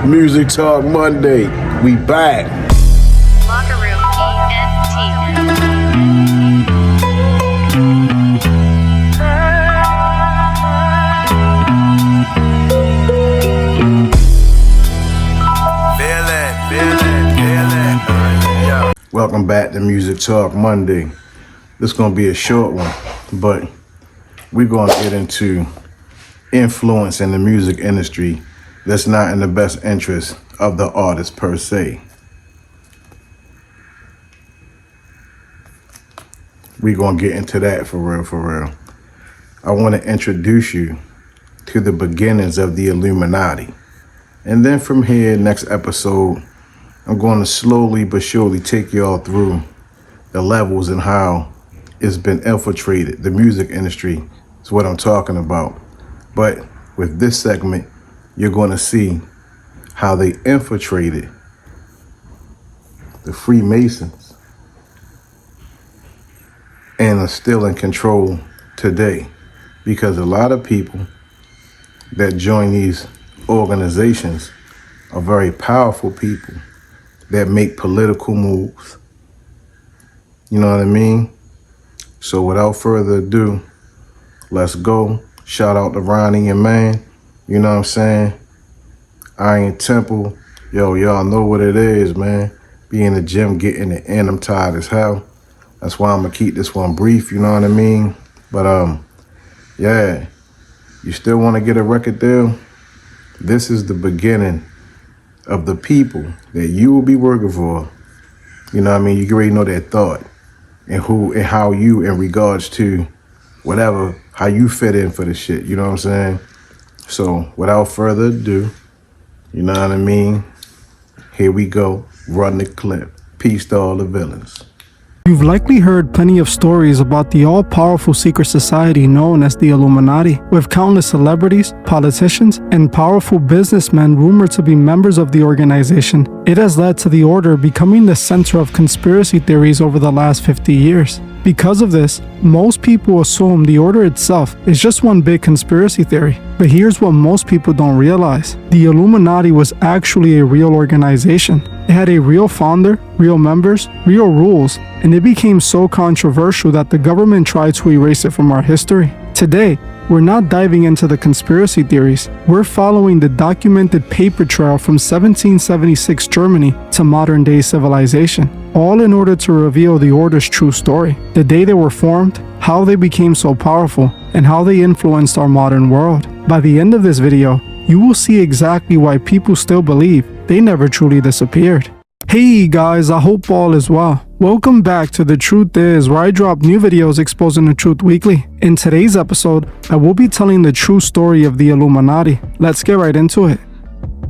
Music Talk Monday. We back. Locker Room ENT. Welcome back to Music Talk Monday. This is going to be a short one, but we're going to get into influence in the music industry that's not in the best interest of the artist per se. We're going to get into that for real. I want to introduce you to the beginnings of the Illuminati. And then from here, next episode, I'm going to slowly but surely take y'all through the levels and how it's been infiltrated. The music industry is what I'm talking about. But with this segment, you're going to see how they infiltrated the Freemasons and are still in control today. Because a lot of people that join these organizations are very powerful people that make political moves. You know what I mean? So without further ado, let's go. Shout out to Ronnie and man. You know what I'm saying? Iron Temple. Yo, y'all know what it is, man. Be in the gym, getting it in. I'm tired as hell. That's why I'm going to keep this one brief, you know what I mean? But, yeah. You still want to get a record deal? This is the beginning of the people that you will be working for. You know what I mean? You already know their thought and who and how you in regards to whatever, how you fit in for the shit. You know what I'm saying? So without further ado, you know what I mean? Here we go. Run the clip. Peace to all the villains. You've likely heard plenty of stories about the all-powerful secret society known as the Illuminati, with countless celebrities, politicians, and powerful businessmen rumored to be members of the organization. It has led to the order becoming the center of conspiracy theories over the last 50 years. Because of this, most people assume the order itself is just one big conspiracy theory. But here's what most people don't realize. The Illuminati was actually a real organization. It had a real founder, real members, real rules, and it became so controversial that the government tried to erase it from our history. Today, we're not diving into the conspiracy theories. We're following the documented paper trail from 1776 Germany to modern-day civilization, all in order to reveal the order's true story, the day they were formed, how they became so powerful, and how they influenced our modern world. By the end of this video, you will see exactly why people still believe they never truly disappeared. Hey guys, I hope all is well. Welcome back to The Truth Is, where I drop new videos exposing the truth weekly. In today's episode, I will be telling the true story of the Illuminati. Let's get right into it.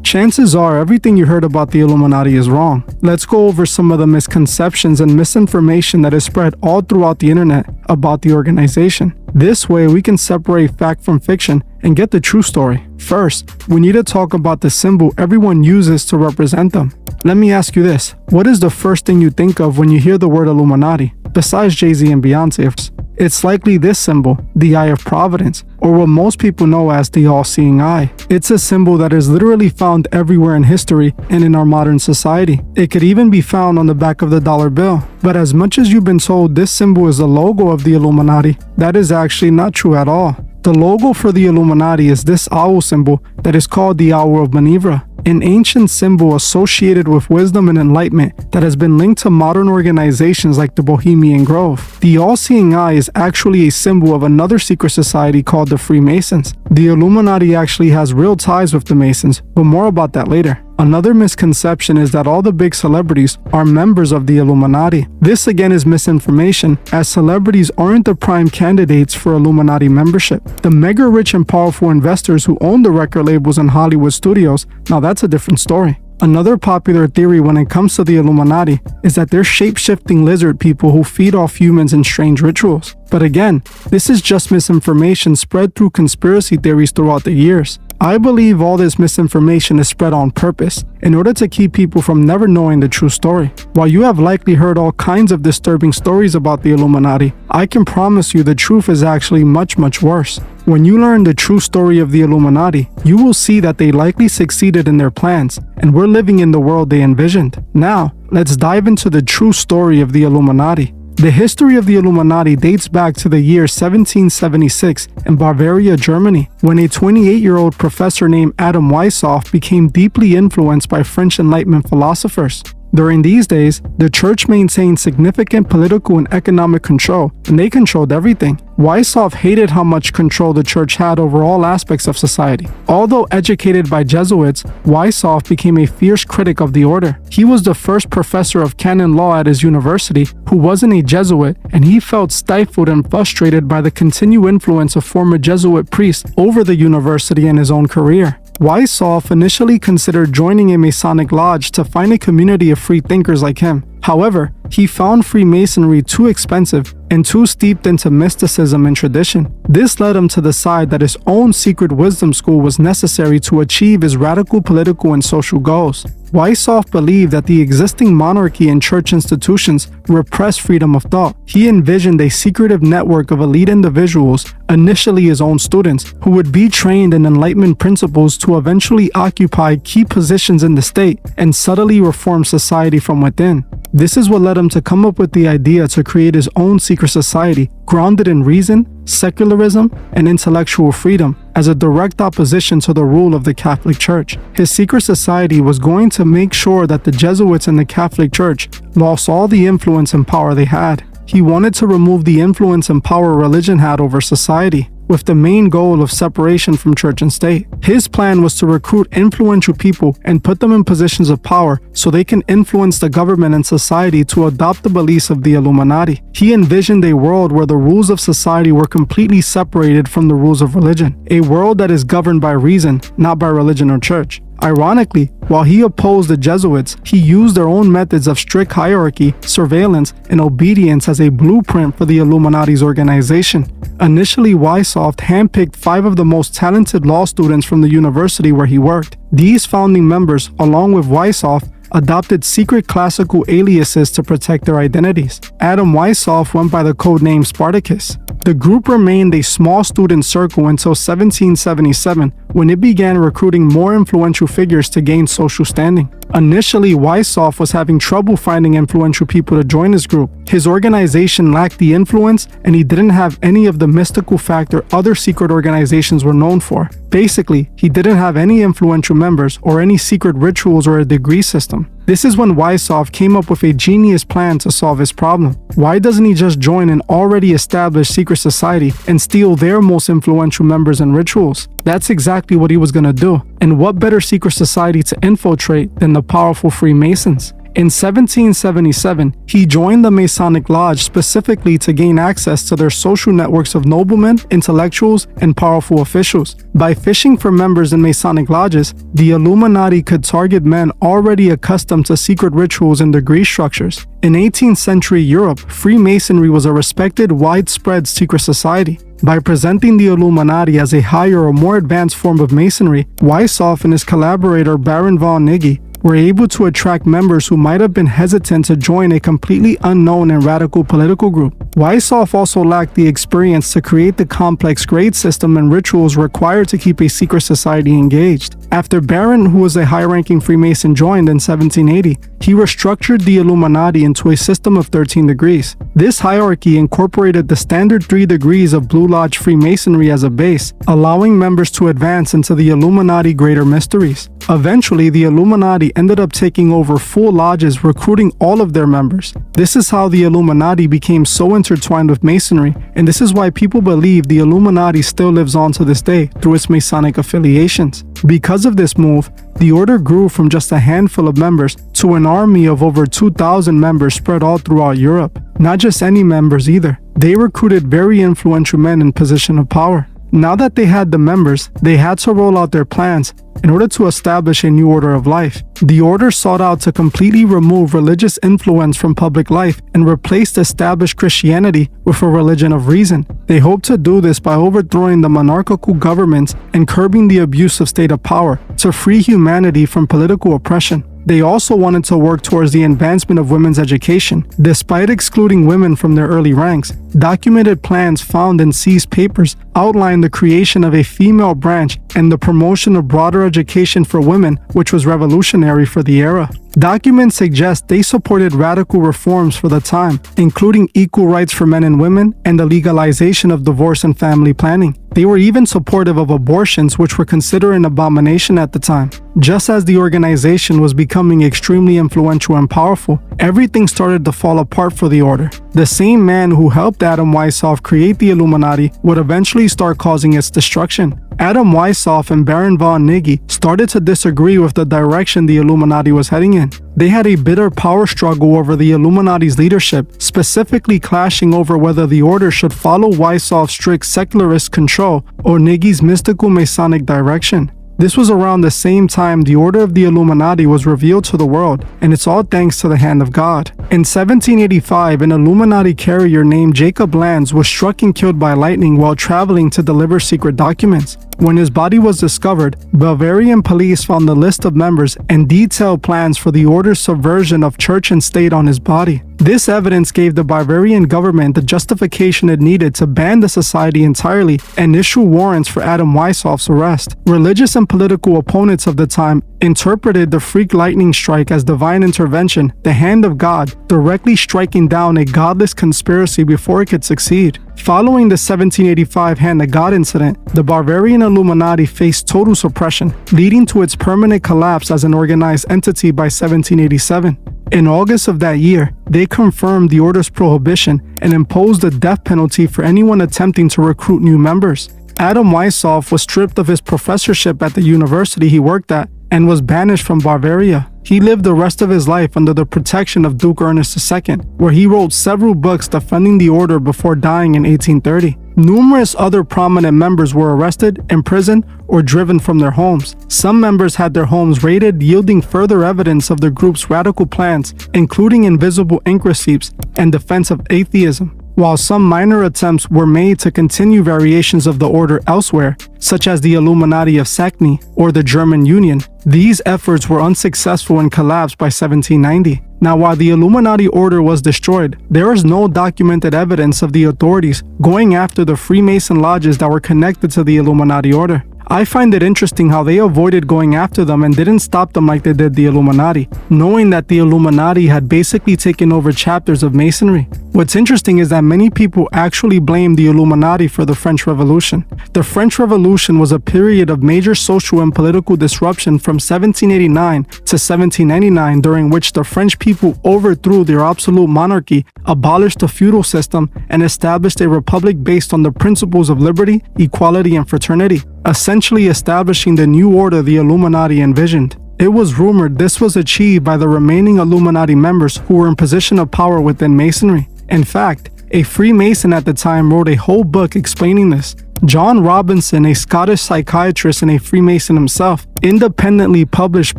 Chances are everything you heard about the Illuminati is wrong. Let's go over some of the misconceptions and misinformation that is spread all throughout the internet about the organization. This way we can separate fact from fiction and get the true story. First, we need to talk about the symbol everyone uses to represent them. Let me ask you this. What is the first thing you think of when you hear the word Illuminati? Besides Jay-Z and Beyonce, it's likely this symbol, the Eye of Providence, or what most people know as the all-seeing eye. It's a symbol that is literally found everywhere in history and in our modern society. It could even be found on the back of the dollar bill. But as much as you've been told this symbol is the logo of the Illuminati, that is actually not true at all. The logo for the Illuminati is this owl symbol that is called the Owl of Manivra, an ancient symbol associated with wisdom and enlightenment that has been linked to modern organizations like the Bohemian Grove. The all-seeing eye is actually a symbol of another secret society called the Freemasons. The Illuminati actually has real ties with the Masons, but more about that later. Another misconception is that all the big celebrities are members of the Illuminati. This again is misinformation, as celebrities aren't the prime candidates for Illuminati membership. The mega rich and powerful investors who own the record labels and Hollywood studios, now that's a different story. Another popular theory when it comes to the Illuminati is that they're shape-shifting lizard people who feed off humans in strange rituals. But again, this is just misinformation spread through conspiracy theories throughout the years. I believe all this misinformation is spread on purpose in order to keep people from never knowing the true story. While you have likely heard all kinds of disturbing stories about the Illuminati, I can promise you the truth is actually much worse. When you learn the true story of the Illuminati, you will see that they likely succeeded in their plans, and we're living in the world they envisioned. Now, let's dive into the true story of the Illuminati. The history of the Illuminati dates back to the year 1776 in Bavaria, Germany, when a 28-year-old professor named Adam Weishaupt became deeply influenced by French Enlightenment philosophers. During these days, the church maintained significant political and economic control, and they controlled everything. Weishaupt hated how much control the church had over all aspects of society. Although educated by Jesuits, Weishaupt became a fierce critic of the order. He was the first professor of canon law at his university who wasn't a Jesuit, and he felt stifled and frustrated by the continued influence of former Jesuit priests over the university and his own career. Weishaupt initially considered joining a Masonic lodge to find a community of free thinkers like him. However, he found Freemasonry too expensive and too steeped into mysticism and tradition. This led him to decide that his own secret wisdom school was necessary to achieve his radical political and social goals. Weishaupt believed that the existing monarchy and church institutions repressed freedom of thought. He envisioned a secretive network of elite individuals, initially his own students, who would be trained in Enlightenment principles to eventually occupy key positions in the state and subtly reform society from within. This is what led him to come up with the idea to create his own secret society grounded in reason, secularism, and intellectual freedom as a direct opposition to the rule of the Catholic Church. His secret society was going to make sure that the Jesuits and the Catholic Church lost all the influence and power they had. He wanted to remove the influence and power religion had over society, with the main goal of separation from church and state. His plan was to recruit influential people and put them in positions of power so they can influence the government and society to adopt the beliefs of the Illuminati. He envisioned a world where the rules of society were completely separated from the rules of religion, a world that is governed by reason, not by religion or church. Ironically, while he opposed the Jesuits, he used their own methods of strict hierarchy, surveillance, and obedience as a blueprint for the Illuminati's organization. Initially, Weishaupt handpicked 5 of the most talented law students from the university where he worked. These founding members, along with Weishaupt, adopted secret classical aliases to protect their identities. Adam Weishaupt went by the codename Spartacus. The group remained a small student circle until 1777, when it began recruiting more influential figures to gain social standing. Initially, Weishaupt was having trouble finding influential people to join his group. His organization lacked the influence, and he didn't have any of the mystical factor other secret organizations were known for. Basically, he didn't have any influential members or any secret rituals or a degree system. This is when Weishaupt came up with a genius plan to solve his problem. Why doesn't he just join an already established secret society and steal their most influential members and rituals? That's exactly what he was gonna do. And what better secret society to infiltrate than the powerful Freemasons? In 1777, he joined the Masonic Lodge specifically to gain access to their social networks of noblemen, intellectuals, and powerful officials. By fishing for members in Masonic lodges, the Illuminati could target men already accustomed to secret rituals and degree structures. In 18th century Europe, Freemasonry was a respected, widespread secret society. By presenting the Illuminati as a higher or more advanced form of Masonry, Weishaupt and his collaborator Baron von Nigge were able to attract members who might have been hesitant to join a completely unknown and radical political group. Weishaupt also lacked the experience to create the complex grade system and rituals required to keep a secret society engaged. After Baron, who was a high-ranking Freemason, joined in 1780, he restructured the Illuminati into a system of 13 degrees. This hierarchy incorporated the standard 3 degrees of Blue Lodge Freemasonry as a base, allowing members to advance into the Illuminati greater mysteries. Eventually, the Illuminati ended up taking over full lodges, recruiting all of their members. This is how the Illuminati became so intertwined with Masonry, and this is why people believe the Illuminati still lives on to this day through its Masonic affiliations. Because of this move, the order grew from just a handful of members to an army of over 2,000 members spread all throughout Europe. Not just any members either. They recruited very influential men in position of power. Now that they had the members, they had to roll out their plans in order to establish a new order of life. The order sought out to completely remove religious influence from public life and replace established Christianity with a religion of reason. They hoped to do this by overthrowing the monarchical governments and curbing the abuse of state of power to free humanity from political oppression. They also wanted to work towards the advancement of women's education. Despite excluding women from their early ranks, documented plans found in seized papers outlined the creation of a female branch and the promotion of broader education for women, which was revolutionary for the era. Documents suggest they supported radical reforms for the time, including equal rights for men and women and the legalization of divorce and family planning. They were even supportive of abortions, which were considered an abomination at the time. Just as the organization was becoming extremely influential and powerful, everything started to fall apart for the order. The same man who helped Adam Weishaupt create the Illuminati would eventually start causing its destruction. Adam Weishaupt and Baron von Niggy started to disagree with the direction the Illuminati was heading in. They had a bitter power struggle over the Illuminati's leadership, specifically clashing over whether the order should follow Weishaupt's strict secularist control or Niggy's mystical Masonic direction. This was around the same time the Order of the Illuminati was revealed to the world, and it's all thanks to the hand of God. In 1785, an Illuminati carrier named Jacob Lanz was struck and killed by lightning while traveling to deliver secret documents. When his body was discovered, Bavarian police found the list of members and detailed plans for the order's subversion of church and state on his body. This evidence gave the Bavarian government the justification it needed to ban the society entirely and issue warrants for Adam Weishaupt's arrest. Religious and political opponents of the time interpreted the freak lightning strike as divine intervention, the hand of God, directly striking down a godless conspiracy before it could succeed. Following the 1785 Hand of God incident, the Bavarian Illuminati faced total suppression, leading to its permanent collapse as an organized entity by 1787. In August of that year, they confirmed the order's prohibition and imposed a death penalty for anyone attempting to recruit new members. Adam Weishaupt was stripped of his professorship at the university he worked at and was banished from Bavaria. He lived the rest of his life under the protection of Duke Ernest II, where he wrote several books defending the order before dying in 1830. Numerous other prominent members were arrested, imprisoned, or driven from their homes. Some members had their homes raided, yielding further evidence of the group's radical plans, including invisible ink receipts and defense of atheism. While some minor attempts were made to continue variations of the order elsewhere, such as the Illuminati of Saxony or the German Union, these efforts were unsuccessful and collapsed by 1790. Now, while the Illuminati order was destroyed, there is no documented evidence of the authorities going after the Freemason lodges that were connected to the Illuminati order. I find it interesting how they avoided going after them and didn't stop them like they did the Illuminati, knowing that the Illuminati had basically taken over chapters of Masonry. What's interesting is that many people actually blame the Illuminati for the French Revolution. The French Revolution was a period of major social and political disruption from 1789 to 1799, during which the French people overthrew their absolute monarchy, abolished the feudal system, and established a republic based on the principles of liberty, equality, and fraternity, essentially establishing the new order the Illuminati envisioned. It was rumored this was achieved by the remaining Illuminati members who were in position of power within Masonry. In fact, a Freemason at the time wrote a whole book explaining this. John Robinson, a Scottish psychiatrist and a Freemason himself, independently published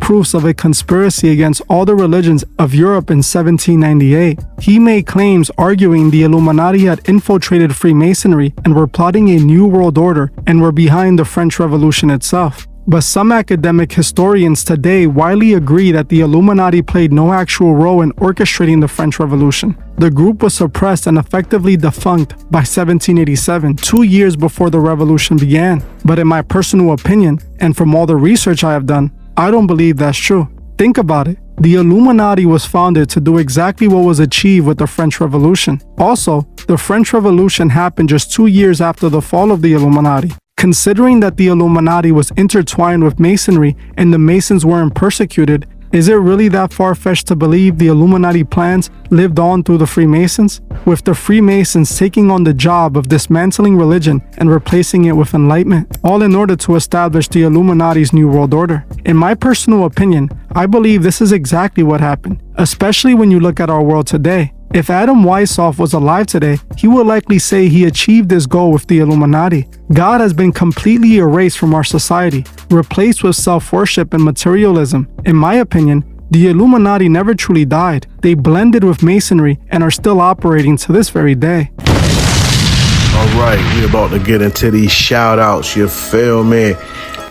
proofs of a conspiracy against all the religions of Europe in 1798. He made claims arguing the Illuminati had infiltrated Freemasonry and were plotting a new world order and were behind the French Revolution itself. But some academic historians today widely agree that the Illuminati played no actual role in orchestrating the French Revolution. The group was suppressed and effectively defunct by 1787, 2 years before the revolution began. But in my personal opinion, and from all the research I have done, I don't believe that's true. Think about it. The Illuminati was founded to do exactly what was achieved with the French Revolution. Also, the French Revolution happened just 2 years after the fall of the Illuminati. Considering that the Illuminati was intertwined with Masonry and the Masons weren't persecuted, is it really that far-fetched to believe the Illuminati plans lived on through the Freemasons? With the Freemasons taking on the job of dismantling religion and replacing it with enlightenment, all in order to establish the Illuminati's New World Order. In my personal opinion, I believe this is exactly what happened, especially when you look at our world today. If Adam Weishaupt was alive today, he would likely say he achieved this goal with the Illuminati. God has been completely erased from our society, replaced with self-worship and materialism. In my opinion, the Illuminati never truly died. They blended with Masonry and are still operating to this very day. All right, we're about to get into these shout outs. You feel me?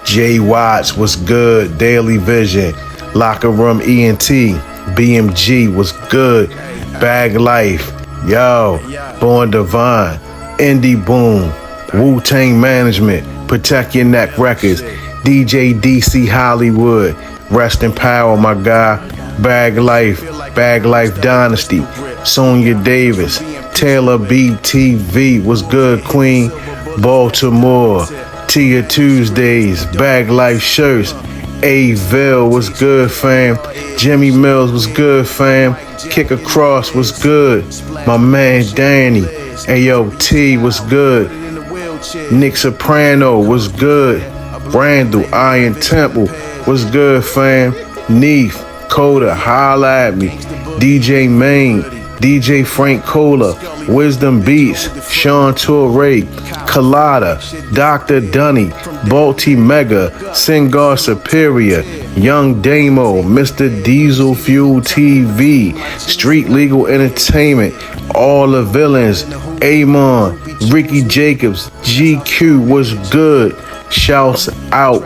Jay Watts was good. Daily Vision, Locker Room ENT, BMG was good. Bag Life, yo, Born Divine, Indie Boom, Wu-Tang Management, Protect Your Neck Records, DJ DC Hollywood, Rest in Power, my guy. Bag Life Dynasty, Sonia Davis, Taylor BTV was good, Queen. Baltimore, Tia Tuesdays, Bag Life Shirts, Aville was good, fam. Jimmy Mills was good, fam. Kick Across was good. My man Danny, AOT was good. Nick Soprano was good. Randall Iron Temple was good, fam. Neef, Coda, holla at me. DJ Main, DJ Frank Cola, Wisdom Beats, Sean Torre, Colada, Dr. Dunny, Balti Mega, Singar Superior, Young Damo, Mr. Diesel Fuel TV, Street Legal Entertainment, All the Villains, Amon, Ricky Jacobs, GQ was good. Shouts out.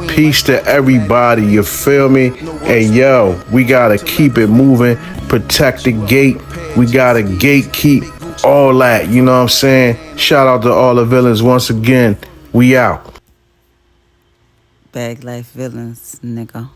Peace to everybody, you feel me? Hey, yo, we gotta keep it moving, protect the gate. We gotta gatekeep all that, you know what I'm saying? Shout out to all the villains once again. We out. Bag Life Villains, nigga.